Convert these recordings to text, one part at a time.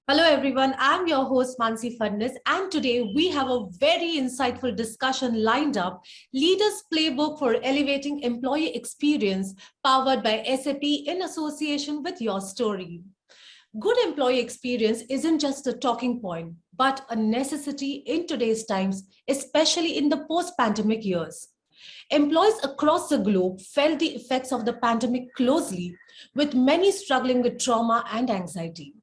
Hello everyone, I'm your host Mansi Fadnis, and today we have a very insightful discussion lined up, Leaders Playbook for Elevating Employee Experience, powered by SAP in association with YourStory. Good employee experience isn't just a talking point, but a necessity in today's times, especially in the post-pandemic years. Employees across the globe felt the effects of the pandemic closely, with many struggling with trauma and anxiety.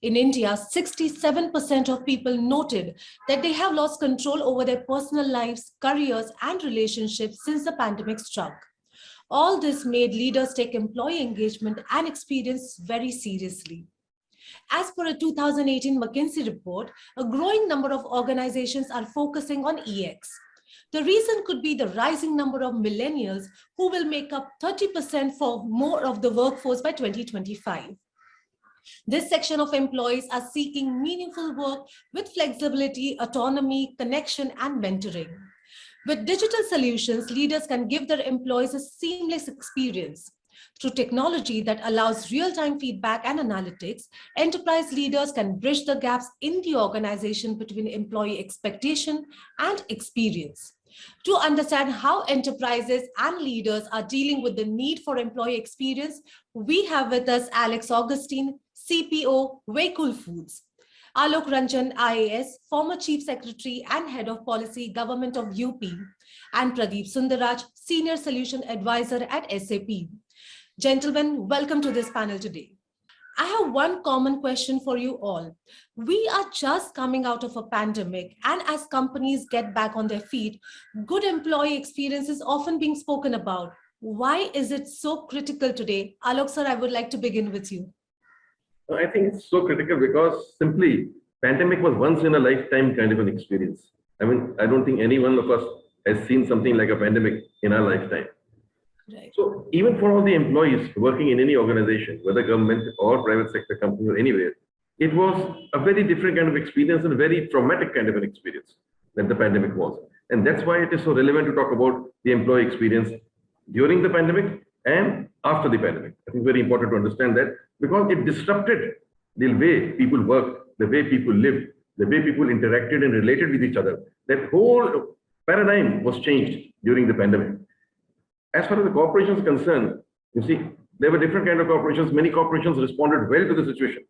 In India, 67% of people noted that they have lost control over their personal lives, careers, and relationships since the pandemic struck. All this made leaders take employee engagement and experience very seriously. As per a 2018 McKinsey report, a growing number of organizations are focusing on EX. The reason could be the rising number of millennials who will make up 30% for more of the workforce by 2025. This section of employees are seeking meaningful work with flexibility, autonomy, connection, and mentoring. With digital solutions, leaders can give their employees a seamless experience. Through technology that allows real-time feedback and analytics, enterprise leaders can bridge the gaps in the organization between employee expectation and experience. To understand how enterprises and leaders are dealing with the need for employee experience, we have with us Alex Augustine, CPO, Waycool Foods. Alok Ranjan, IAS, former Chief Secretary and Head of Policy, Government of UP, and Pradeep Sundaraj, Senior Solution Advisor at SAP. Gentlemen, welcome to this panel today. I have one common question for you all. We are just coming out of a pandemic, and as companies get back on their feet, good employee experience is often being spoken about. Why is it so critical today? Alok sir, I would like to begin with you. I think it's so critical because simply pandemic was once in a lifetime kind of an experience. I mean, I don't think any one of us has seen something like a pandemic in our lifetime. Right. So even for all the employees working in any organization, whether government or private sector company or anywhere, it was a very different kind of experience and a very traumatic kind of an experience that the pandemic was. And that's why it is so relevant to talk about the employee experience during the pandemic and after the pandemic. I think it's very important to understand that because it disrupted the way people worked, the way people lived, the way people interacted and related with each other. That whole paradigm was changed during the pandemic. As far as the corporations are concerned, you see, there were different kind of corporations. Many corporations responded well to the situation.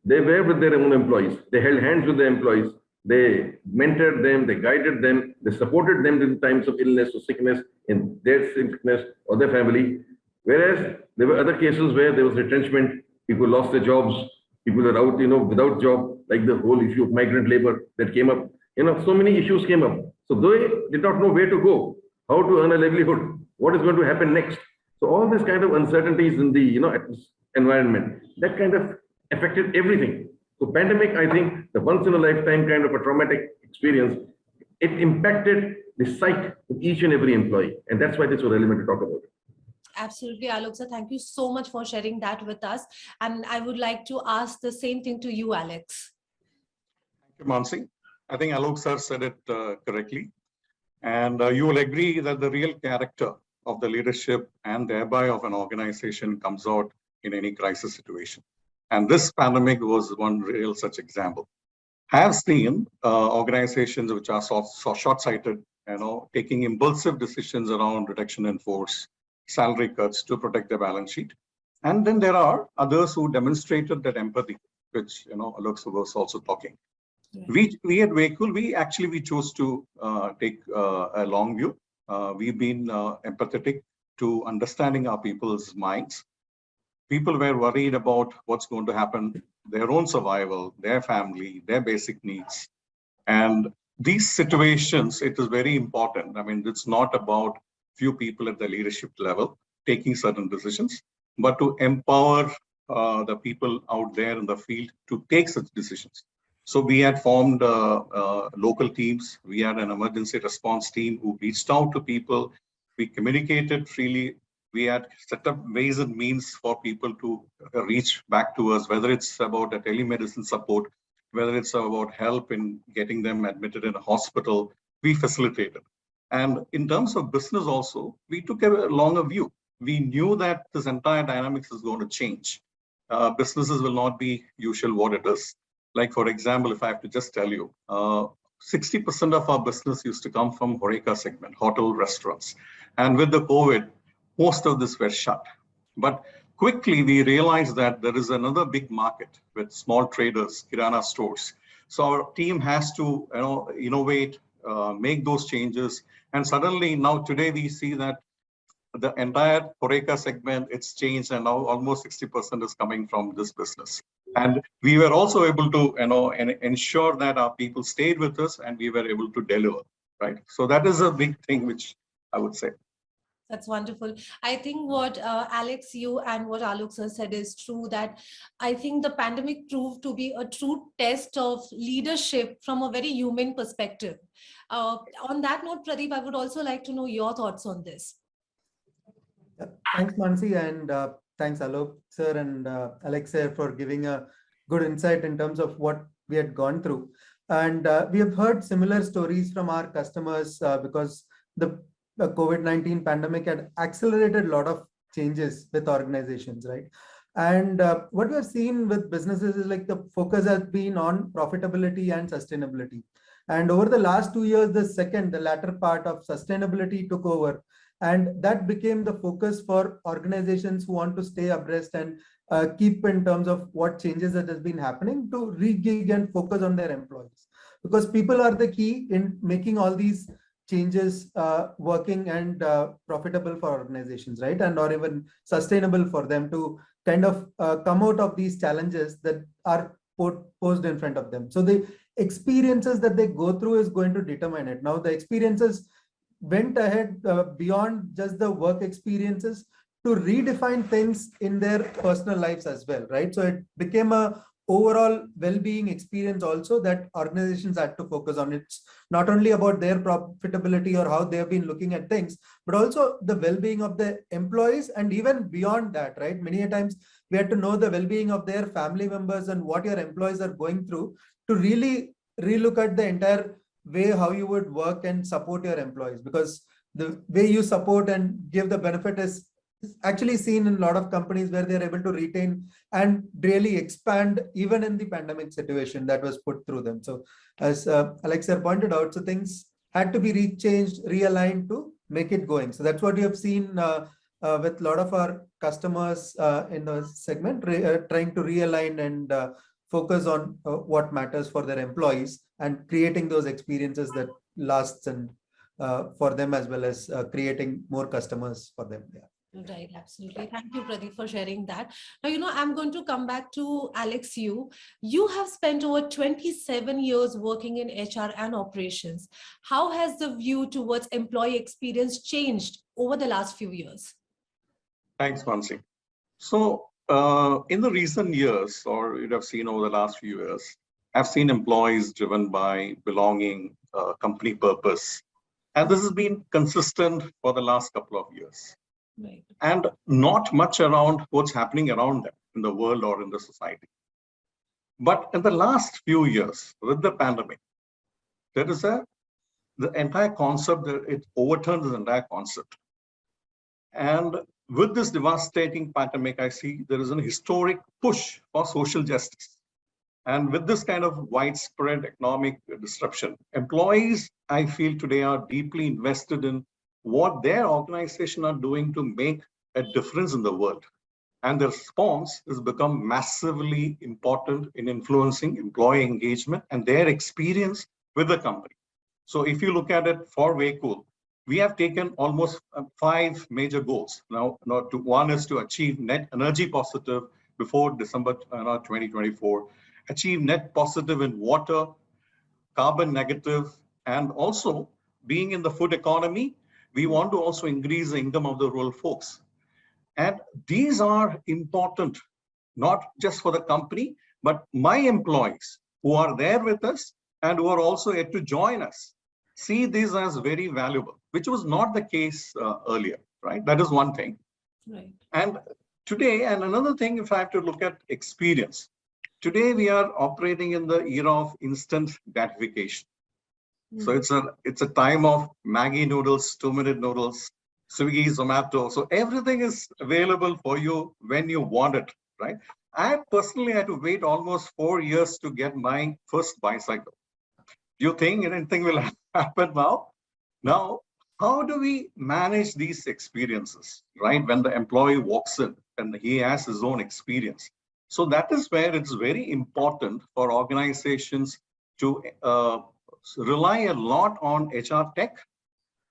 They were with their own employees. They held hands with their employees. They mentored them, they guided them, they supported them in times of illness or sickness, in their sickness or their family. Whereas there were other cases where there was retrenchment, people lost their jobs, people were out, without job, like the whole issue of migrant labor that came up. So many issues came up. So they did not know where to go, how to earn a livelihood, what is going to happen next. So all this kind of uncertainties in the environment, that kind of affected everything. So pandemic, I think the once in a lifetime kind of a traumatic experience, it impacted the psyche of each and every employee. And that's why it's so relevant to talk about it. Absolutely, Alok sir. Thank you so much for sharing that with us. And I would like to ask the same thing to you, Alex. Thank you, Mansi. I think Alok sir said it correctly. And you will agree that the real character of the leadership and thereby of an organization comes out in any crisis situation. And this pandemic was one real such example. I have seen organizations which are so short-sighted, taking impulsive decisions around reduction in force, salary cuts to protect their balance sheet. And then there are others who demonstrated that empathy, which Alok was also talking. Yeah. We at Waycool, we chose to take a long view. We've been empathetic to understanding our people's minds. People were worried about what's going to happen, their own survival, their family, their basic needs. And these situations, it is very important. I mean, it's not about few people at the leadership level taking certain decisions, but to empower the people out there in the field to take such decisions. So we had formed local teams. We had an emergency response team who reached out to people. We communicated freely. We had set up ways and means for people to reach back to us, whether it's about a telemedicine support, whether it's about help in getting them admitted in a hospital, we facilitated. And in terms of business also, we took a longer view. We knew that this entire dynamics is going to change. Businesses will not be usual what it is. Like, for example, if I have to just tell you, 60% of our business used to come from HoReCa segment, hotel, restaurants. And with the COVID, most of this were shut. But quickly, we realized that there is another big market with small traders, Kirana stores. So our team has to innovate, make those changes. And suddenly now today we see that the entire HoReCa segment, it's changed, and now almost 60% is coming from this business. And we were also able to ensure that our people stayed with us and we were able to deliver, right? So that is a big thing, which I would say. That's wonderful. I think what Alex, you and what Alok sir said is true, that I think the pandemic proved to be a true test of leadership from a very human perspective. On that note, Pradeep, I would also like to know your thoughts on this. Thanks, Mansi, and thanks, Alok sir and Alex sir, for giving a good insight in terms of what we had gone through. And we have heard similar stories from our customers because the COVID-19 pandemic had accelerated a lot of changes with organizations, right? And what we have seen with businesses is like the focus has been on profitability and sustainability. And over the last 2 years, the latter part of sustainability took over. And that became the focus for organizations who want to stay abreast and keep in terms of what changes that has been happening, to re-gig and focus on their employees. Because people are the key in making all these changes working and profitable for organizations, right? And or even sustainable for them to kind of come out of these challenges that are posed in front of them. So the experiences that they go through is going to determine it. Now the experiences went ahead beyond just the work experiences to redefine things in their personal lives as well, right? So it became a overall well-being experience also that organizations had to focus on. It's not only about their profitability or how they've been looking at things, but also the well-being of the employees, and even beyond that, right? Many a times we had to know the well-being of their family members and what your employees are going through to really relook at the entire way how you would work and support your employees, because the way you support and give the benefit is actually seen in a lot of companies where they're able to retain and really expand even in the pandemic situation that was put through them. So as Alexa pointed out, so things had to be rechanged, realigned to make it going. So that's what we have seen with a lot of our customers in the segment, trying to realign and focus on what matters for their employees and creating those experiences that lasts and for them, as well as creating more customers for them. Yeah. Right, absolutely. Thank you, Pradeep, for sharing that. Now, I'm going to come back to Alex. You have spent over 27 years working in HR and operations. How has the view towards employee experience changed over the last few years? Thanks, Mansi. So in the recent years, or you'd have seen over the last few years, I've seen employees driven by belonging, company purpose. And this has been consistent for the last couple of years. Right. And not much around what's happening around them in the world or in the society. But in the last few years, with the pandemic, there is the entire concept, it overturns the entire concept. And with this devastating pandemic, I see there is an historic push for social justice. And with this kind of widespread economic disruption, employees, I feel today, are deeply invested in what their organization are doing to make a difference in the world. And the response has become massively important in influencing employee engagement and their experience with the company. So if you look at it for Waycool, we have taken almost 5 major goals. Now, one is to achieve net energy positive before December 2024, achieve net positive in water, carbon negative, and also being in the food economy, we want to also increase the income of the rural folks. And these are important, not just for the company, but my employees who are there with us and who are also yet to join us see these as very valuable, which was not the case earlier, right? That is one thing. Right. And today, and another thing, if I have to look at experience, today we are operating in the era of instant gratification. So it's a time of Maggi noodles, 2-minute noodles, Swiggy, Zomato. So everything is available for you when you want it, right? I personally had to wait almost 4 years to get my first bicycle. Do you think anything will happen now? Now, how do we manage these experiences, right? When the employee walks in and he has his own experience. So that is where it's very important for organizations to rely a lot on HR tech.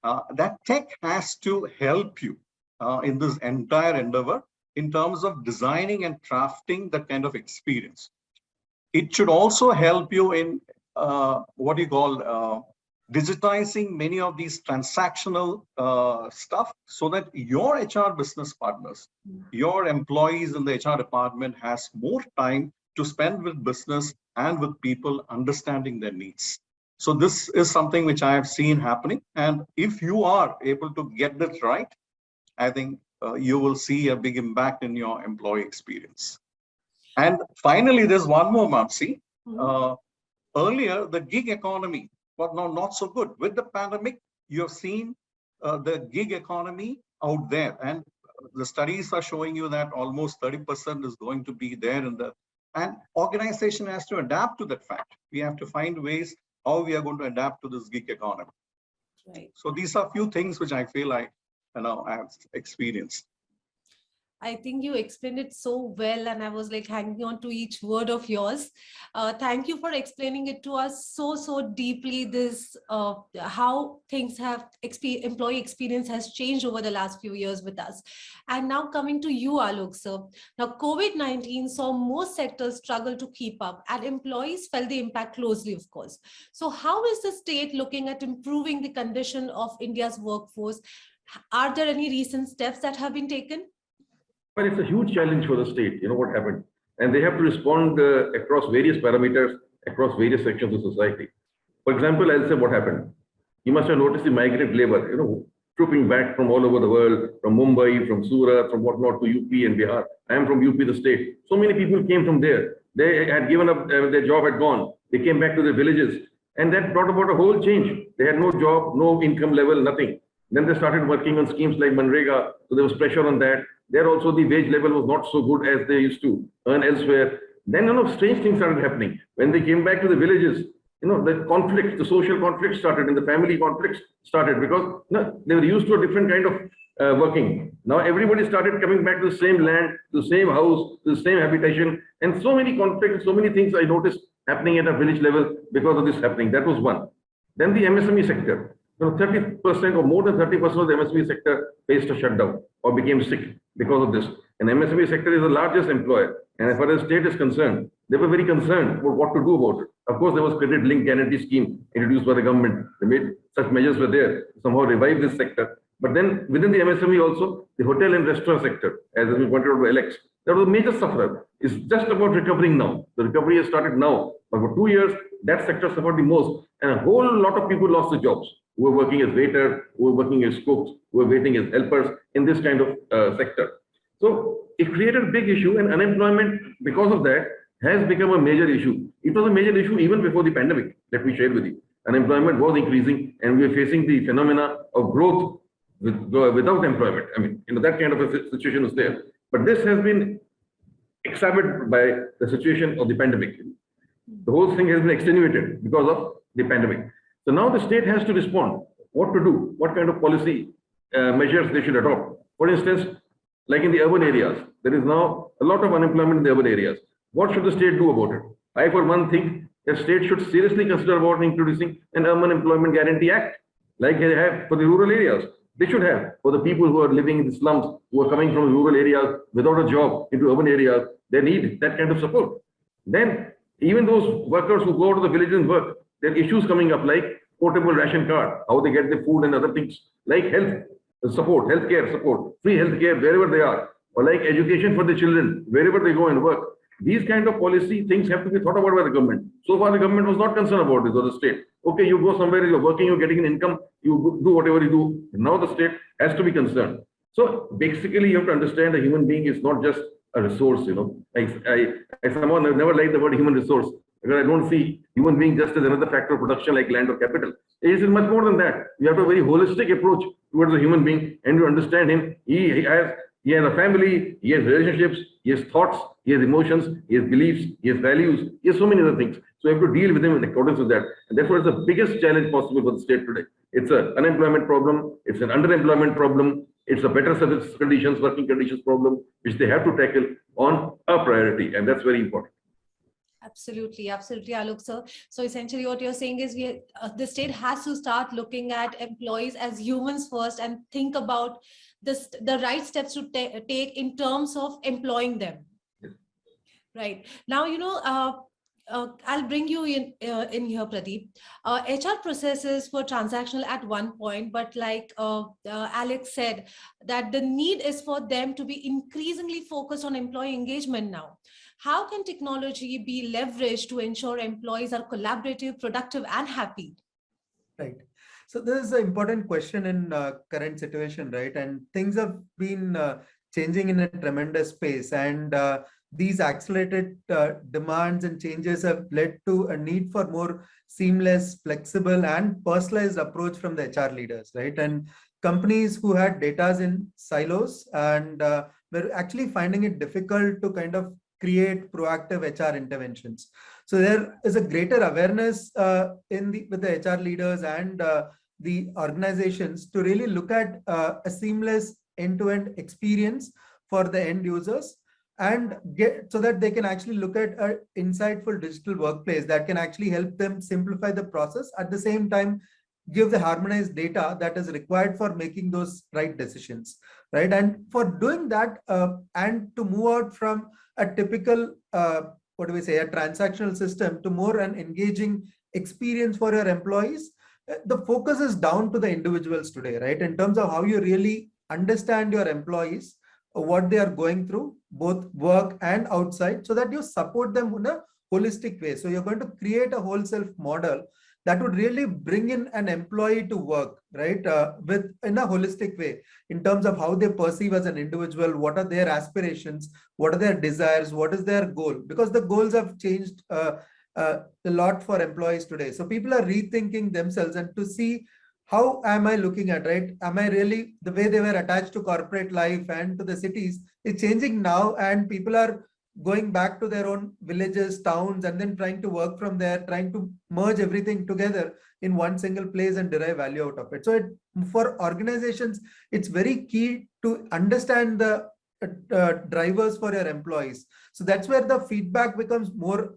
That tech has to help you in this entire endeavor in terms of designing and crafting that kind of experience. It should also help you in what you call digitizing many of these transactional stuff so that your HR business partners, your employees in the HR department has more time to spend with business and with people understanding their needs. So this is something which I have seen happening. And if you are able to get this right, I think you will see a big impact in your employee experience. And finally, there's one more, Mamsi. Earlier, the gig economy was not so good. With the pandemic, you have seen the gig economy out there. And the studies are showing you that almost 30% is going to be there. And organization has to adapt to that fact. We have to find ways how we are going to adapt to this gig economy. Right. So these are few things which I feel I have experienced. I think you explained it so well, and I was like hanging on to each word of yours. Thank you for explaining it to us so deeply. This how things have employee experience has changed over the last few years with us. And now coming to you, Alok sir. Now COVID-19 saw most sectors struggle to keep up, and employees felt the impact closely, of course. So how is the state looking at improving the condition of India's workforce? Are there any recent steps that have been taken? But it's a huge challenge for the state, what happened. And they have to respond across various parameters, across various sections of society. For example, I'll say what happened. You must have noticed the migrant labor, trooping back from all over the world, from Mumbai, from Surat, from whatnot to UP and Bihar. I am from UP, the state. So many people came from there. They had given up, their job had gone. They came back to their villages. And that brought about a whole change. They had no job, no income level, nothing. Then they started working on schemes like Manrega. So there was pressure on that. There also the wage level was not so good as they used to earn elsewhere. Then strange things started happening. When they came back to the villages, the conflict, the social conflict started and the family conflicts started because they were used to a different kind of working. Now everybody started coming back to the same land, to the same house, to the same habitation, and so many conflicts, so many things I noticed happening at a village level because of this happening. That was one. Then the MSME sector. 30% or more than 30% of the MSME sector faced a shutdown or became sick because of this. And MSME sector is the largest employer. And as far as state is concerned, they were very concerned about what to do about it. Of course, there was credit linked guarantee scheme introduced by the government. They made such measures were there to somehow revive this sector. But then within the MSME also, the hotel and restaurant sector, as has been pointed out by Alex, that was a major sufferer. It's just about recovering now. The recovery has started now. But for 2 years, that sector suffered the most. And a whole lot of people lost their jobs. Who were working as waiters, who were working as cooks, who were waiting as helpers in this kind of sector. So it created a big issue, and unemployment because of that has become a major issue. It was a major issue even before the pandemic, let me share with you. Unemployment was increasing and we were facing the phenomena of growth without employment. I mean, that kind of a situation was there. But this has been exacerbated by the situation of the pandemic. The whole thing has been extenuated because of the pandemic. So now the state has to respond, what to do, what kind of policy measures they should adopt. For instance, like in the urban areas, there is now a lot of unemployment in the urban areas. What should the state do about it? I, for one, think the state should seriously consider about introducing an Urban Employment Guarantee Act, like they have for the rural areas. They should have for the people who are living in the slums, who are coming from rural areas without a job into urban areas. They need that kind of support. Then even those workers who go to the villages and work, there are issues coming up like portable ration card, how they get the food and other things, like health support, healthcare support, free healthcare wherever they are, or like education for the children, wherever they go and work. These kind of policy things have to be thought about by the government. So far, the government was not concerned about this, or the state. Okay, you go somewhere, you're working, you're getting an income, you do whatever you do. Now the state has to be concerned. So basically, you have to understand a human being is not just a resource, I somehow never liked the word human resource, because I don't see human being just as another factor of production like land or capital. It is much more than that. You have a very holistic approach towards a human being, and you understand him. He has He has a family, he has relationships, he has thoughts, he has emotions, he has beliefs, he has values, he has so many other things. So you have to deal with him in accordance with that. And therefore, it's the biggest challenge possible for the state today. It's an unemployment problem, it's an underemployment problem, it's a better service conditions, working conditions problem, which they have to tackle on a priority. And that's very important. Absolutely, absolutely, Alok sir. So essentially what you're saying is the state has to start looking at employees as humans first and think about the right steps to take in terms of employing them. Yes. Right. Now, I'll bring you in here, Pradeep. HR processes were transactional at one point, but like Alex said, that the need is for them to be increasingly focused on employee engagement now. How can technology be leveraged to ensure employees are collaborative, productive, and happy? Right. So this is an important question in current situation, right? And things have been changing in a tremendous pace, and these accelerated demands and changes have led to a need for more seamless, flexible, and personalized approach from the HR leaders, right? And companies who had data in silos and were actually finding it difficult to kind of create proactive HR interventions. So there is a greater awareness with the HR leaders and the organizations to really look at a seamless end-to-end experience for the end users, and get so that they can actually look at an insightful digital workplace that can actually help them simplify the process, at the same time give the harmonized data that is required for making those right decisions, right? And for doing that and to move out from a typical a transactional system to more an engaging experience for your employees, the focus is down to the individuals today, right? In terms of how you really understand your employees, what they are going through, both work and outside, so that you support them in a holistic way. So you're going to create a whole self model that would really bring in an employee to work, right, in a holistic way, in terms of how they perceive as an individual, what are their aspirations, what are their desires, what is their goal, because the goals have changed a lot for employees today. So people are rethinking themselves and to see, how am I looking at, right? Am I really, the way they were attached to corporate life and to the cities is changing now, and people are going back to their own villages, towns, and then trying to work from there, trying to merge everything together in one single place and derive value out of it. So for organizations, it's very key to understand the drivers for your employees. So that's where the feedback becomes more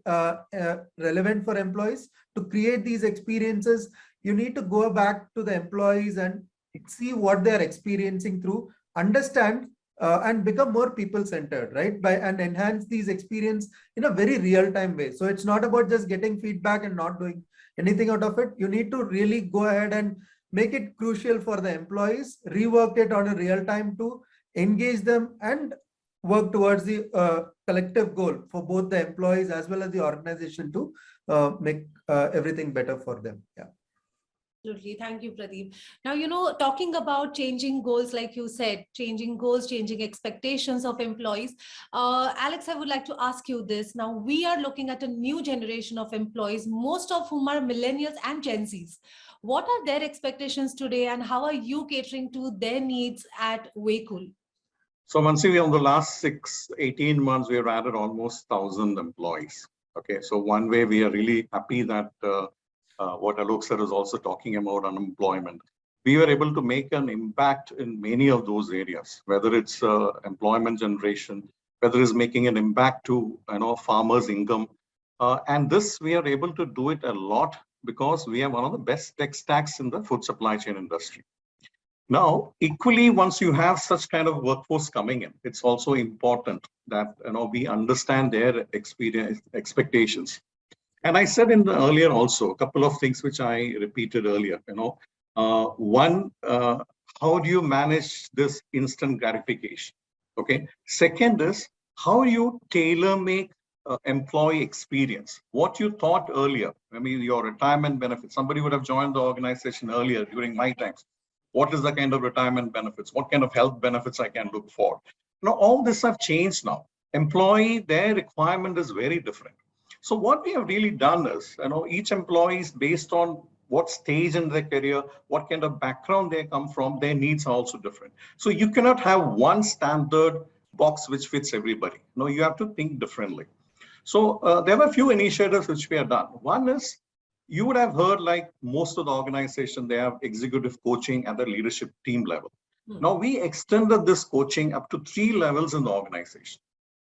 relevant for employees. To create these experiences, you need to go back to the employees and see what they're experiencing through, understand and become more people-centered, right? And enhance these experience in a very real-time way. So it's not about just getting feedback and not doing anything out of it. You need to really go ahead and make it crucial for the employees, rework it on a real time to engage them and work towards the collective goal for both the employees as well as the organization to make everything better for them. Yeah. Absolutely. Thank you, Pradeep. Now, talking about changing goals, like you said, changing goals, changing expectations of employees. Alex, I would like to ask you this. Now, we are looking at a new generation of employees, most of whom are millennials and Gen Zs. What are their expectations today, and how are you catering to their needs at Waycool? So, Mansi, on the last 18 months, we have added almost 1,000 employees. Okay, so one way we are really happy that what Alok sir is also talking about, unemployment. We were able to make an impact in many of those areas, whether it's employment generation, whether it's making an impact to farmers' income. And this, we are able to do it a lot because we have one of the best tech stacks in the food supply chain industry. Now, equally, once you have such kind of workforce coming in, it's also important that we understand their experience, expectations. And I said in the earlier also a couple of things which I repeated earlier. One, how do you manage this instant gratification? Okay. Second is, how you tailor make employee experience. What you thought earlier, I mean, your retirement benefits. Somebody would have joined the organization earlier during my times. What is the kind of retirement benefits? What kind of health benefits I can look for? All this have changed now. Employee, their requirement is very different. So what we have really done is, each employee is based on what stage in their career, what kind of background they come from, their needs are also different. So you cannot have one standard box which fits everybody. No, you have to think differently. So there were a few initiatives which we have done. One is, you would have heard, like most of the organization, they have executive coaching at the leadership team level. Now we extended this coaching up to 3 levels in the organization.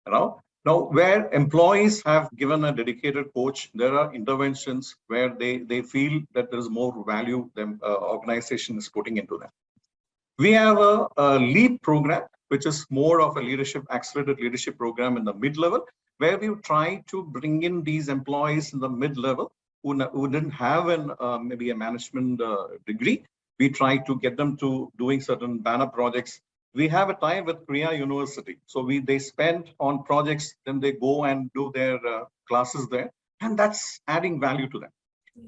Now where employees have given a dedicated coach, there are interventions where they feel that there is more value than organization is putting into them. We have a LEAP program, which is more of a accelerated leadership program in the mid-level, where we try to bring in these employees in the mid-level who didn't have maybe a management degree. We try to get them to doing certain banner projects. We have a tie with Korea University. So they spend on projects, then they go and do their classes there, and that's adding value to them.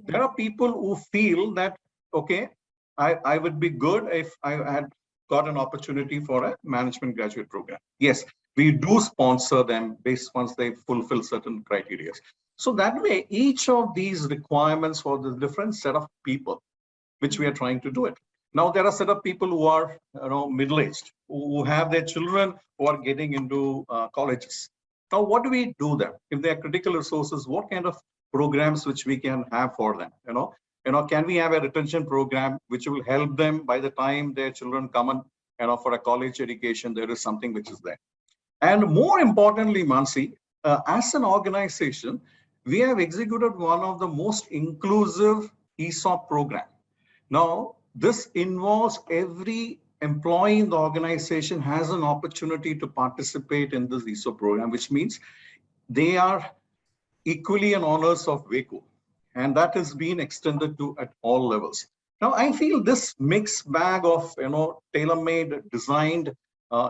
There are people who feel that, okay, I would be good if I had got an opportunity for a management graduate program. Yes, we do sponsor them based once they fulfill certain criteria. So that way, each of these requirements for the different set of people, which we are trying to do it. Now there are a set of people who are middle-aged, who have their children who are getting into colleges. Now, what do we do then? If they are critical resources, what kind of programs which we can have for them? Can we have a retention program which will help them by the time their children come in, for a college education? There is something which is there. And more importantly, Mansi, as an organization, we have executed one of the most inclusive ESOP program. Now, this involves every employee in the organization has an opportunity to participate in this ESOP program, which means they are equally an honors of Waycool, and that has been extended to at all levels. Now, I feel this mixed bag of tailor-made, designed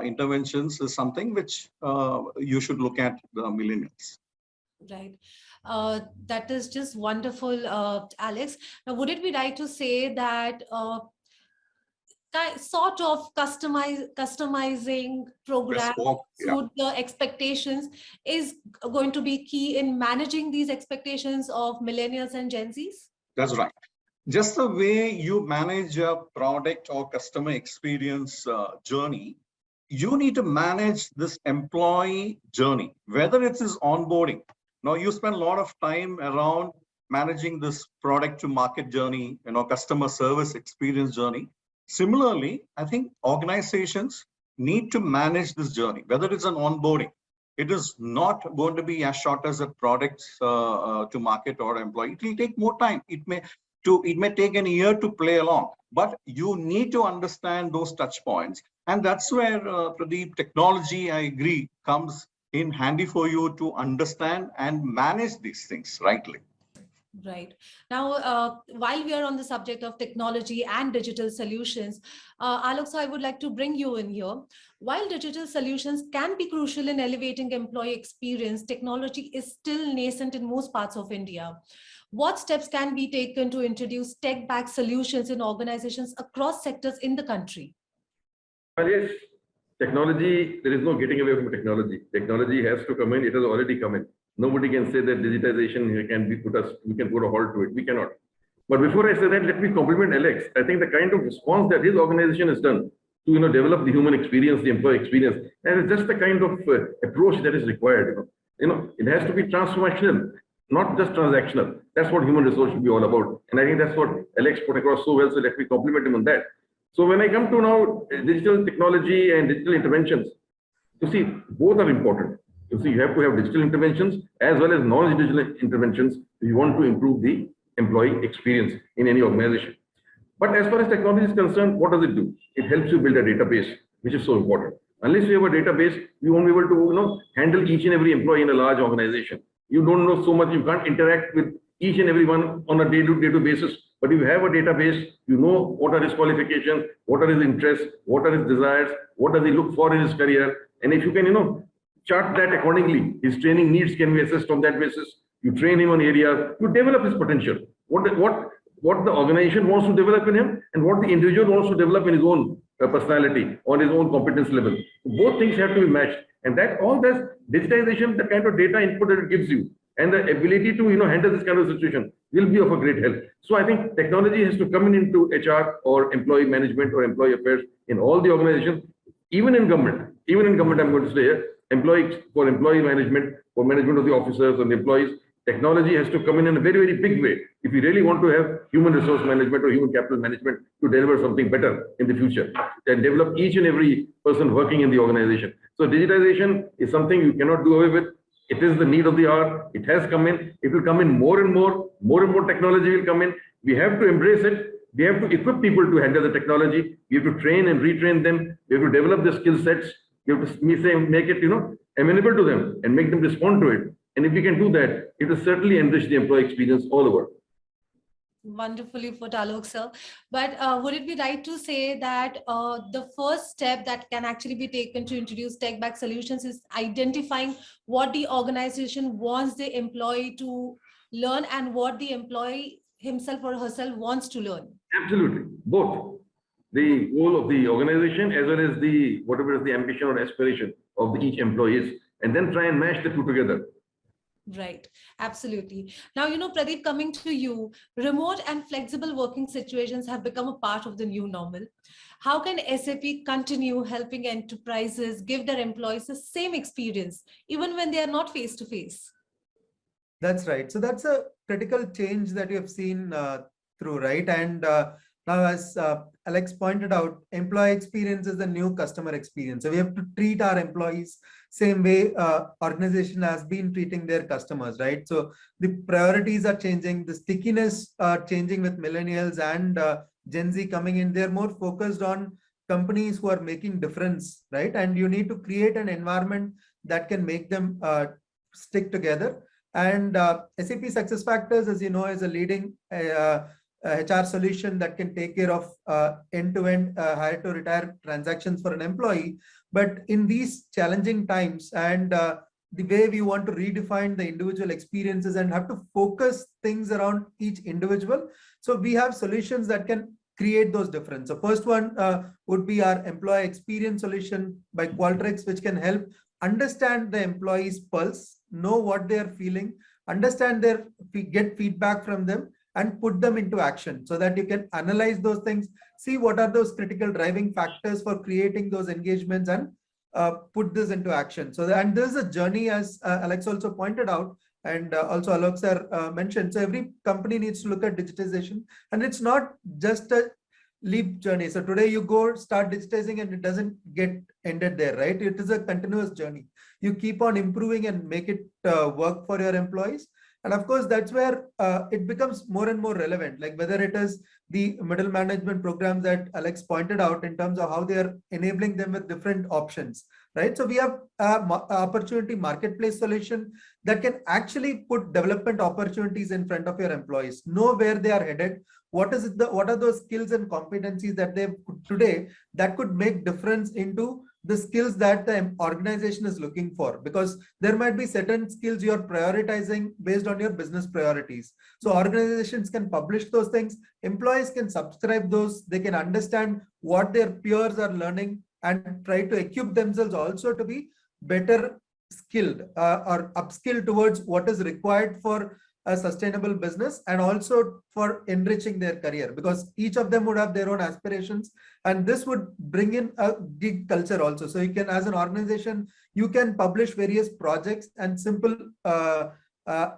interventions is something which you should look at the millennials. Right. That is just wonderful, Alex. Now, would it be right to say that sort of customizing programs to the expectations is going to be key in managing these expectations of millennials and Gen Zs? That's right. Just the way you manage a product or customer experience journey, you need to manage this employee journey, whether it is onboarding. Now you spend a lot of time around managing this product to market journey, customer service experience journey. Similarly, I think organizations need to manage this journey, whether it's an onboarding. It is not going to be as short as a product to market or employee. It will take more time. It may take an year to play along, but you need to understand those touch points. And that's where, Pradeep, technology, I agree, comes in handy for you to understand and manage these things rightly. Right. Now, while we are on the subject of technology and digital solutions, Alok, so I would like to bring you in here. While digital solutions can be crucial in elevating employee experience, technology is still nascent in most parts of India. What steps can be taken to introduce tech-backed solutions in organizations across sectors in the country? Well, yes, technology, there is no getting away from technology. Technology has to come in, it has already come in. Nobody can say that digitization can be we can put a halt to it. We cannot. But before I say that, let me compliment Alex. I think the kind of response that his organization has done to develop the human experience, the employee experience, and it's just the kind of approach that is required. It has to be transformational, not just transactional. That's what human resource should be all about. And I think that's what Alex put across so well. So let me compliment him on that. So when I come to now digital technology and digital interventions, you see, both are important. You see, you have to have digital interventions as well as non-digital interventions if you want to improve the employee experience in any organization. But as far as technology is concerned, what does it do? It helps you build a database, which is so important. Unless you have a database, you won't be able to handle each and every employee in a large organization. You don't know so much, you can't interact with each and every one on a day-to-day basis. But if you have a database, you know what are his qualifications, what are his interests, what are his desires, what does he look for in his career. And if you can, chart that accordingly, his training needs can be assessed on that basis. You train him on areas, you develop his potential. What the organization wants to develop in him and what the individual wants to develop in his own personality or his own competence level. Both things have to be matched. And that all this digitization, the kind of data input that it gives you and the ability to handle this kind of situation will be of a great help. So I think technology has to come in into HR or employee management or employee affairs in all the organizations, even in government. Even in government, I'm going to say here, employee management, for management of the officers and the employees, technology has to come in a very, very big way. If we really want to have human resource management or human capital management to deliver something better in the future, and develop each and every person working in the organization. So digitization is something you cannot do away with. It is the need of the hour. It has come in. It will come in more and more. More and more technology will come in. We have to embrace it. We have to equip people to handle the technology. We have to train and retrain them. We have to develop the skill sets. We have to make it, amenable to them and make them respond to it. And if we can do that, it will certainly enrich the employee experience all over. Wonderfully put, Alok sir. But would it be right to say that the first step that can actually be taken to introduce tech-backed solutions is identifying what the organization wants the employee to learn and what the employee himself or herself wants to learn? Absolutely, both. The goal of the organization as well as the whatever is the ambition or aspiration of each employee is, and then try and mash the two together. Right, absolutely. Now, Pradeep, coming to you, remote and flexible working situations have become a part of the new normal. How can SAP continue helping enterprises give their employees the same experience, even when they are not face-to-face? That's right. So that's a critical change that you have seen through, right? And now, as Alex pointed out, employee experience is the new customer experience. So we have to treat our employees same way organization has been treating their customers, right? So the priorities are changing, the stickiness are changing with millennials and Gen Z coming in. They're more focused on companies who are making difference, right? And you need to create an environment that can make them stick together. And SAP SuccessFactors, as you know, is a leading HR solution that can take care of end-to-end hire to retire transactions for an employee. But in these challenging times and the way we want to redefine the individual experiences and have to focus things around each individual. So we have solutions that can create those differences. So first one would be our employee experience solution by Qualtrics, which can help understand the employee's pulse, know what they are feeling, understand get feedback from them, and put them into action so that you can analyze those things, see what are those critical driving factors for creating those engagements and put this into action. So, and this is a journey, as Alex also pointed out, and also Alok sir mentioned. So every company needs to look at digitization, and it's not just a leap journey. So today you go start digitizing and it doesn't get ended there, right? It is a continuous journey. You keep on improving and make it work for your employees. And of course, that's where it becomes more and more relevant, like whether it is the middle management programs that Alex pointed out in terms of how they are enabling them with different options, right? So we have opportunity marketplace solution that can actually put development opportunities in front of your employees, know where they are headed, what are those skills and competencies that they have today that could make difference into the skills that the organization is looking for, because there might be certain skills you are prioritizing based on your business priorities. So organizations can publish those things, employees can subscribe those, they can understand what their peers are learning and try to equip themselves also to be better skilled or upskilled towards what is required for a sustainable business and also for enriching their career, because each of them would have their own aspirations, and this would bring in a gig culture also. So you can, as an organization, you can publish various projects and simple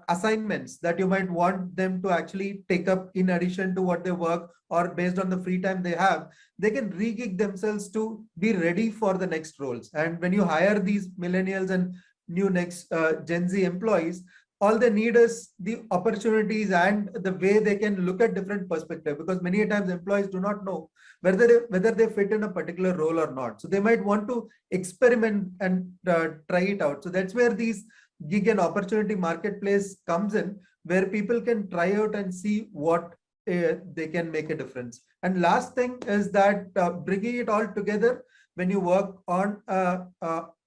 assignments that you might want them to actually take up in addition to what they work, or based on the free time they have, they can re-gig themselves to be ready for the next roles. And when you hire these millennials and new next Gen Z employees, all they need is the opportunities and the way they can look at different perspectives, because many times employees do not know whether they fit in a particular role or not. So they might want to experiment and try it out. So that's where these gig and opportunity marketplace comes in, where people can try out and see what they can make a difference. And last thing is that bringing it all together, when you work on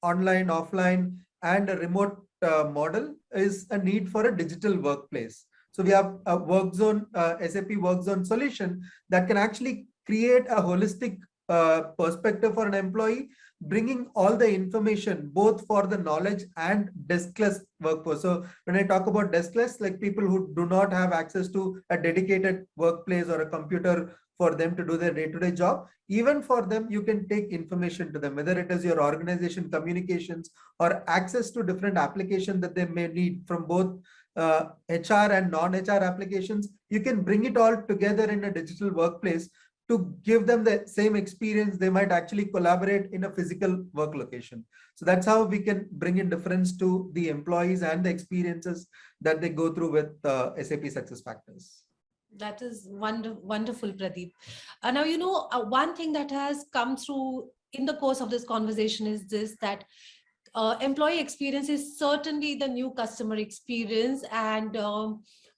online, offline, and a remote model, is a need for a digital workplace. So we have a WorkZone, SAP WorkZone solution that can actually create a holistic perspective for an employee, bringing all the information both for the knowledge and deskless workforce. So when I talk about deskless, like people who do not have access to a dedicated workplace or a computer for them to do their day-to-day job, even for them, you can take information to them, whether it is your organization communications or access to different applications that they may need from both HR and non-HR applications. You can bring it all together in a digital workplace to give them the same experience. They might actually collaborate in a physical work location. So that's how we can bring in difference to the employees and the experiences that they go through with SAP SuccessFactors. That is wonderful, Pradeep. Now, one thing that has come through in the course of this conversation is this, that employee experience is certainly the new customer experience, and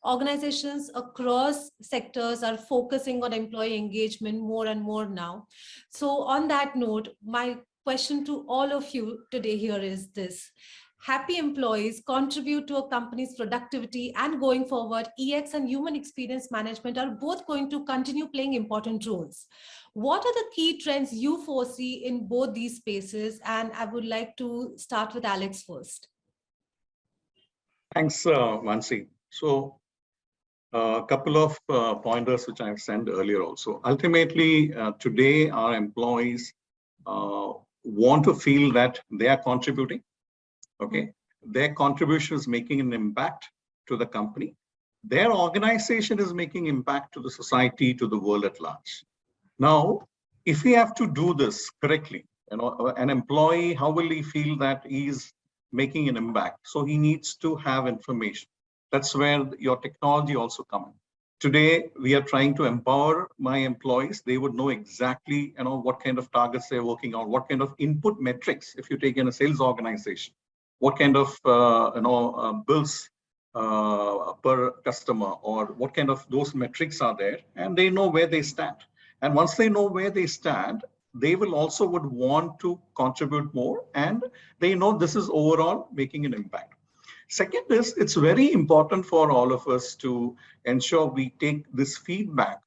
organizations across sectors are focusing on employee engagement more and more now. So on that note, my question to all of you today here is this: happy employees contribute to a company's productivity, and going forward, EX and human experience management are both going to continue playing important roles. What are the key trends you foresee in both these spaces? And I would like to start with Alex first. Thanks, Mansi. So a couple of pointers which I've sent earlier also. Ultimately, today our employees want to feel that they are contributing. Okay, their contribution is making an impact to the company. Their organization is making impact to the society, to the world at large. Now, if we have to do this correctly, an employee, how will he feel that he's making an impact? So he needs to have information. That's where your technology also comes in. Today, we are trying to empower my employees. They would know exactly, what kind of targets they're working on, what kind of input metrics, if you take in a sales organization, what kind of bills per customer, or what kind of those metrics are there, and they know where they stand. And once they know where they stand, they will also would want to contribute more, and they know this is overall making an impact. Second is, it's very important for all of us to ensure we take this feedback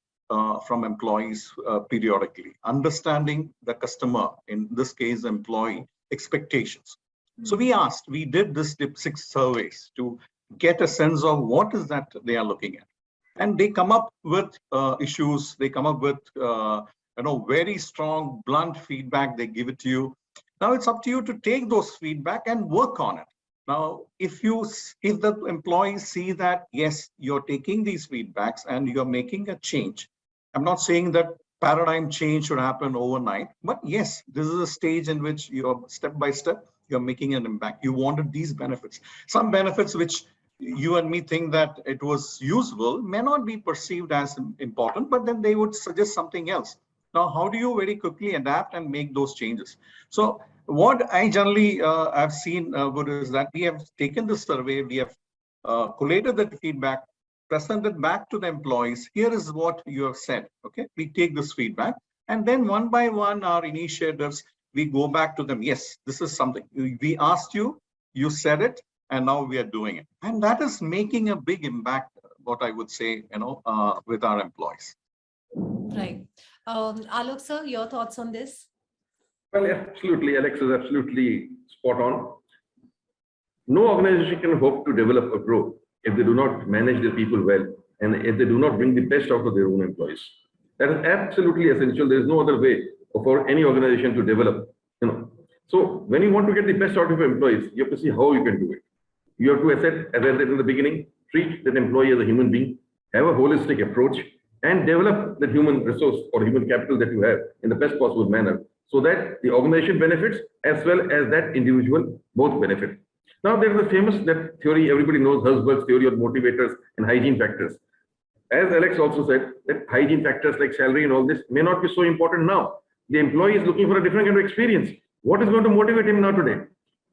from employees periodically, understanding the customer, in this case, employee expectations. So we did this DIP6 surveys to get a sense of what is that they are looking at. And they come up with issues, they come up with very strong, blunt feedback, they give it to you. Now it's up to you to take those feedback and work on it. Now, if the employees see that, yes, you're taking these feedbacks and you're making a change. I'm not saying that paradigm change should happen overnight, but yes, this is a stage in which you're step by step, you're making an impact. You wanted these benefits. Some benefits which you and me think that it was useful may not be perceived as important, but then they would suggest something else. Now, how do you very quickly adapt and make those changes? So what I generally have seen, Guru, is that we have taken this survey, we have collated that feedback, presented back to the employees. Here is what you have said. Okay, we take this feedback, and then one by one, our initiatives, we go back to them. Yes, this is something we asked you, you said it, and now we are doing it. And that is making a big impact, what I would say, with our employees. Right. Alok sir, your thoughts on this? Well, absolutely. Alex is absolutely spot on. No organization can hope to develop or grow if they do not manage their people well, and if they do not bring the best out of their own employees. That is absolutely essential. There is no other way for any organization to develop. So when you want to get the best out of your employees, you have to see how you can do it. You have to assess, as I said in the beginning, treat that employee as a human being, have a holistic approach, and develop the human resource or human capital that you have in the best possible manner, so that the organization benefits as well as that individual both benefit. Now, there is a famous theory, everybody knows, Herzberg's theory of motivators and hygiene factors. As Alex also said, that hygiene factors like salary and all this may not be so important now. The employee is looking for a different kind of experience. What is going to motivate him now today?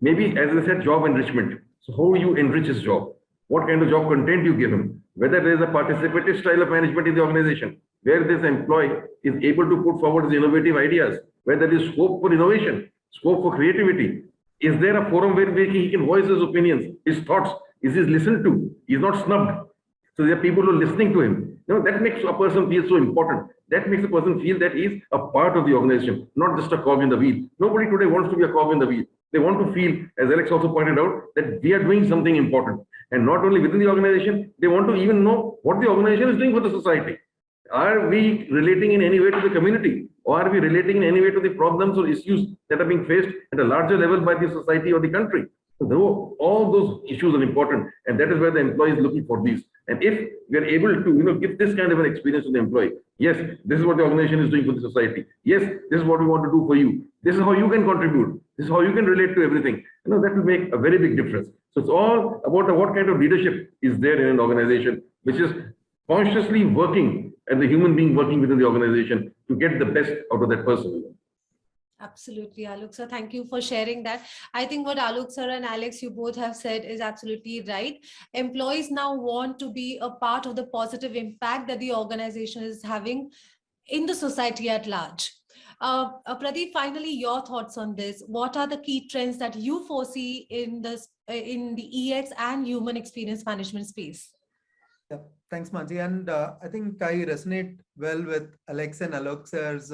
Maybe, as I said, job enrichment. So how you enrich his job? What kind of job content you give him? Whether there is a participative style of management in the organization, where this employee is able to put forward his innovative ideas, where there is scope for innovation, scope for creativity. Is there a forum where he can voice his opinions, his thoughts? Is he listened to? He's not snubbed. So there are people who are listening to him. That makes a person feel so important. that makes a person feel that he's a part of the organization, not just a cog in the wheel. Nobody today wants to be a cog in the wheel. They want to feel, as Alex also pointed out, that we are doing something important. And not only within the organization, they want to even know what the organization is doing for the society. Are we relating in any way to the community? Or are we relating in any way to the problems or issues that are being faced at a larger level by the society or the country? So all those issues are important, and that is where the employee is looking for these. And if we are able to, give this kind of an experience to the employee, yes, this is what the organization is doing for the society. Yes, this is what we want to do for you. This is how you can contribute. This is how you can relate to everything. That will make a very big difference. So it's all about what kind of leadership is there in an organization, which is consciously working as a human being working within the organization to get the best out of that person. Absolutely, Alok sir. Thank you for sharing that. I think what Alok sir and Alex, you both have said is absolutely right. Employees now want to be a part of the positive impact that the organization is having in the society at large. Pradeep, finally, your thoughts on this. What are the key trends that you foresee in the EX and human experience management space? Yeah, thanks, Mansi. And I think I resonate well with Alex and Alok sir's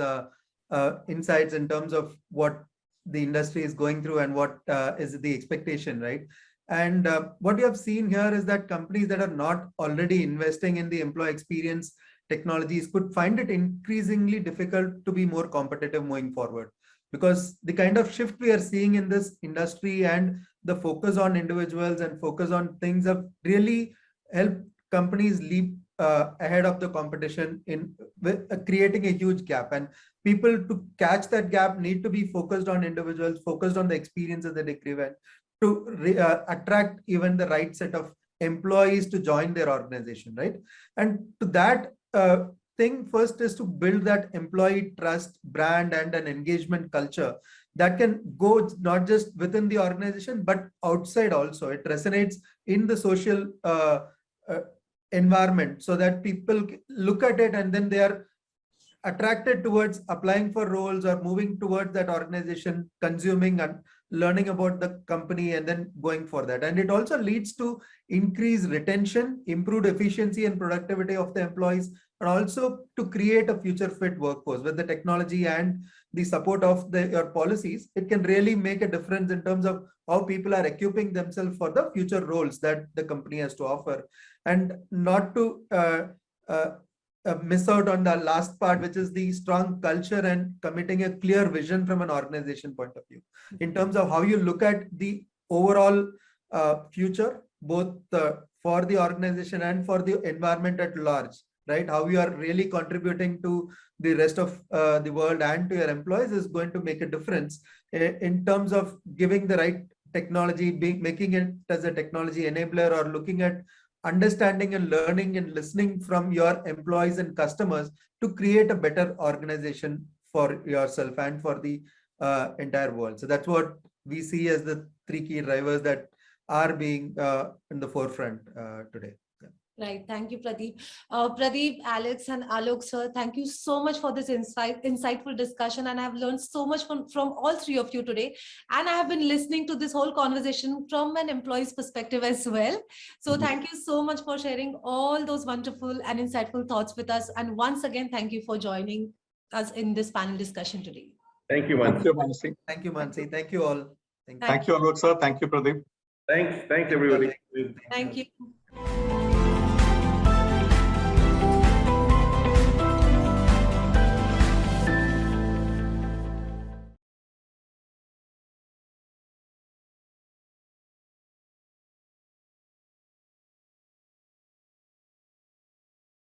insights in terms of what the industry is going through and what is the expectation, right? And what we have seen here is that companies that are not already investing in the employee experience technologies could find it increasingly difficult to be more competitive moving forward, because the kind of shift we are seeing in this industry and the focus on individuals and focus on things have really helped companies leap ahead of the competition in creating a huge gap. And people, to catch that gap, need to be focused on individuals, focused on the experiences that they give, to attract even the right set of employees to join their organization, right? And to that thing, first is to build that employee trust, brand, and an engagement culture that can go not just within the organization, but outside also. It resonates in the social environment, so that people look at it and then they are attracted towards applying for roles or moving towards that organization, consuming and learning about the company and then going for that. And it also leads to increased retention, improved efficiency and productivity of the employees, and also to create a future fit workforce. With the technology and the support of your policies, it can really make a difference in terms of how people are equipping themselves for the future roles that the company has to offer. And not to miss out on the last part, which is the strong culture and committing a clear vision from an organization point of view, in terms of how you look at the overall future, both for the organization and for the environment at large, right? How you are really contributing to the rest of the world and to your employees is going to make a difference in terms of giving the right technology, making it as a technology enabler, or looking at understanding and learning and listening from your employees and customers to create a better organization for yourself and for the entire world. So that's what we see as the three key drivers that are being in the forefront today. Right. Thank you, Pradeep. Pradeep, Alex, and Alok, sir, thank you so much for this insightful discussion. And I've learned so much from all three of you today. And I have been listening to this whole conversation from an employee's perspective as well. So thank you so much for sharing all those wonderful and insightful thoughts with us. And once again, thank you for joining us in this panel discussion today. Thank you, Mansi. Thank you, Mansi. Thank you all. Thank you, Alok sir. Thank you, Pradeep. Thanks, everybody. Thank you.